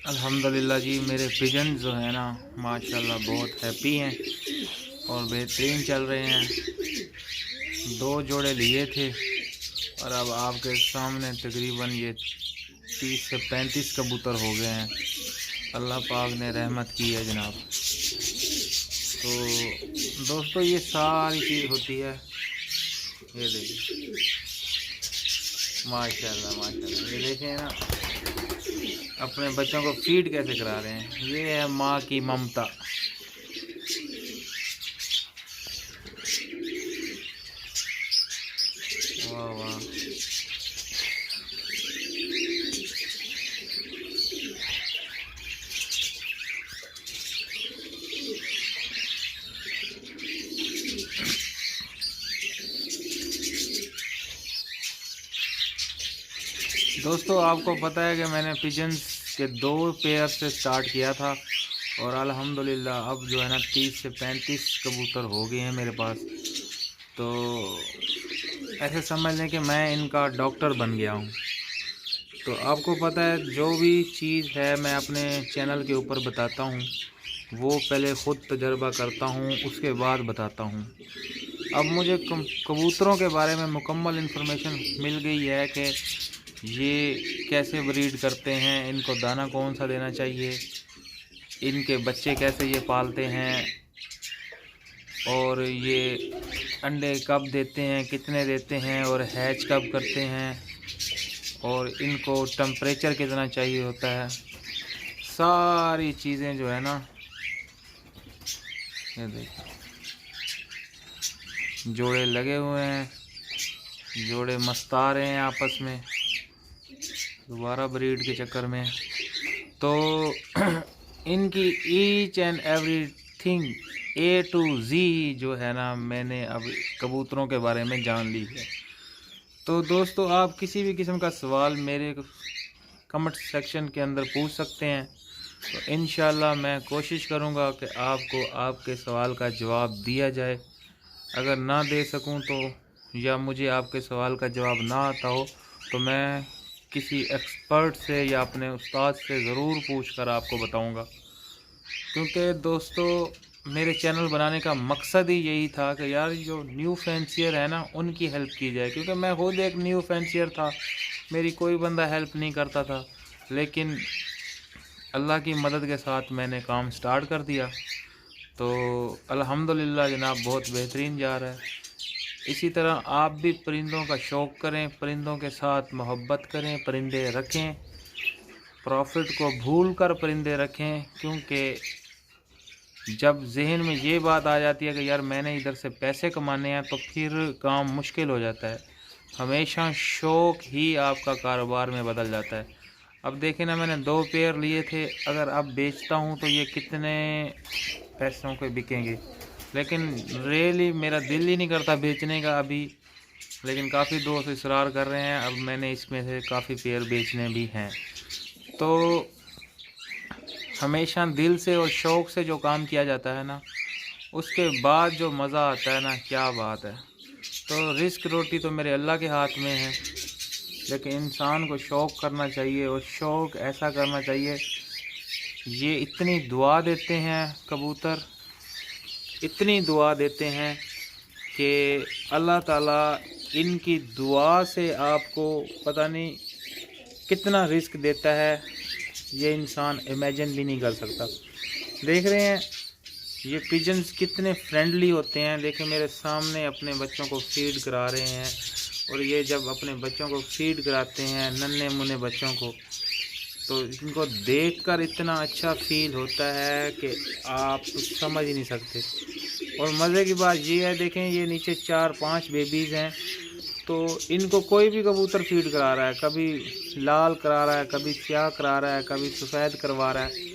अल्हम्दुलिल्लाह जी, मेरे पिजन जो है ना माशाल्लाह बहुत हैप्पी हैं और बेहतरीन चल रहे हैं। 2 जोड़े लिए थे और अब आपके सामने तकरीबन ये 30 से 35 कबूतर हो गए हैं। अल्लाह पाक ने रहमत की है जनाब। तो दोस्तों ये सारी चीज़ होती है, ये देखिए माशाल्लाह माशाल्लाह, ये देखें ना अपने बच्चों को फीड कैसे करा रहे हैं। ये है माँ की ममता। वाह वाह, दोस्तों आपको पता है कि मैंने पिजन्स के 2 पेयर से स्टार्ट किया था और अल्हम्दुलिल्लाह अब जो है ना 30 से 35 कबूतर हो गए हैं मेरे पास। तो ऐसे समझ लें कि मैं इनका डॉक्टर बन गया हूँ। तो आपको पता है जो भी चीज़ है मैं अपने चैनल के ऊपर बताता हूँ वो पहले ख़ुद तजर्बा करता हूँ, उसके बाद बताता हूँ। अब मुझे कबूतरों के बारे में मुकम्मल इन्फॉर्मेशन मिल गई है कि ये कैसे ब्रीड करते हैं, इनको दाना कौन सा देना चाहिए, इनके बच्चे कैसे ये पालते हैं और ये अंडे कब देते हैं, कितने देते हैं और हैच कब करते हैं और इनको टेम्परेचर कितना चाहिए होता है। सारी चीज़ें जो है ना, ये देखिए जोड़े लगे हुए हैं, जोड़े मस्ता रहे हैं आपस में दोबारा ब्रीड के चक्कर में। तो इनकी each and everything A to Z जो है ना मैंने अब कबूतरों के बारे में जान ली है। तो दोस्तों आप किसी भी किस्म का सवाल मेरे कमेंट सेक्शन के अंदर पूछ सकते हैं। तो इंशाल्लाह मैं कोशिश करूँगा कि आपको आपके सवाल का जवाब दिया जाए। अगर ना दे सकूँ तो या मुझे आपके सवाल का जवाब ना आता हो तो मैं किसी एक्सपर्ट से या अपने उस्ताद से ज़रूर पूछकर आपको बताऊंगा। क्योंकि दोस्तों मेरे चैनल बनाने का मकसद ही यही था कि यार जो न्यू फैंसियर है ना उनकी हेल्प की जाए। क्योंकि मैं खुद एक न्यू फैंसियर था, मेरी कोई बंदा हेल्प नहीं करता था, लेकिन अल्लाह की मदद के साथ मैंने काम स्टार्ट कर दिया। तो अल्हम्दुलिल्लाह जनाब बहुत बेहतरीन जा रहा है। इसी तरह आप भी परिंदों का शौक़ करें, परिंदों के साथ मोहब्बत करें, परिंदे रखें, प्रॉफिट को भूल कर परिंदे रखें। क्योंकि जब जहन में ये बात आ जाती है कि यार मैंने इधर से पैसे कमाने हैं तो फिर काम मुश्किल हो जाता है। हमेशा शौक़ ही आपका कारोबार में बदल जाता है। अब देखें ना, मैंने 2 पेयर लिए थे, अगर अब बेचता हूँ तो ये कितने पैसों के बिकेंगे, लेकिन रियली मेरा दिल ही नहीं करता बेचने का अभी। लेकिन काफ़ी दोस्त इसरार कर रहे हैं, अब मैंने इसमें से काफ़ी पेयर बेचने भी हैं। तो हमेशा दिल से और शौक़ से जो काम किया जाता है ना उसके बाद जो मज़ा आता है ना, क्या बात है। तो रिस्क रोटी तो मेरे अल्लाह के हाथ में है, लेकिन इंसान को शौक़ करना चाहिए और शौक़ ऐसा करना चाहिए। ये इतनी दुआ देते हैं कबूतर, इतनी दुआ देते हैं कि अल्लाह ताला इनकी दुआ से आपको पता नहीं कितना रिस्क देता है, ये इंसान इमेजिन भी नहीं कर सकता। देख रहे हैं ये पिजन्स कितने फ्रेंडली होते हैं। देखिए मेरे सामने अपने बच्चों को फीड करा रहे हैं और ये जब अपने बच्चों को फीड कराते हैं, नन्हे मुन्ने बच्चों को, तो इनको देखकर इतना अच्छा फील होता है कि आप समझ ही नहीं सकते। और मज़े की बात ये है, देखें ये नीचे 4-5 बेबीज़ हैं, तो इनको कोई भी कबूतर फीड करा रहा है, कभी लाल करा रहा है, कभी स्याह करा रहा है, कभी सफ़ेद करवा रहा है।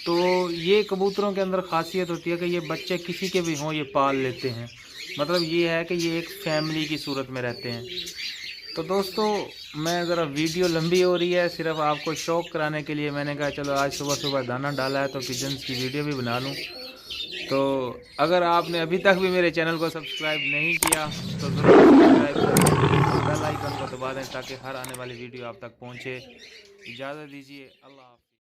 तो ये कबूतरों के अंदर ख़ासियत होती है कि ये बच्चे किसी के भी हों ये पाल लेते हैं। मतलब ये है कि ये एक फैमिली की सूरत में रहते हैं। तो दोस्तों मैं ज़रा वीडियो लंबी हो रही है, सिर्फ आपको शौक़ कराने के लिए मैंने कहा चलो आज सुबह सुबह दाना डाला है तो पिजन्स की वीडियो भी बना लूँ। तो अगर आपने अभी तक भी मेरे चैनल को सब्सक्राइब नहीं किया तो ज़रूर सब्सक्राइब करें, बेल आइकन को दबा दें ताकि हर आने वाली वीडियो आप तक पहुँचे। इजाज़त दीजिए। अल्लाह हाफ़िज़।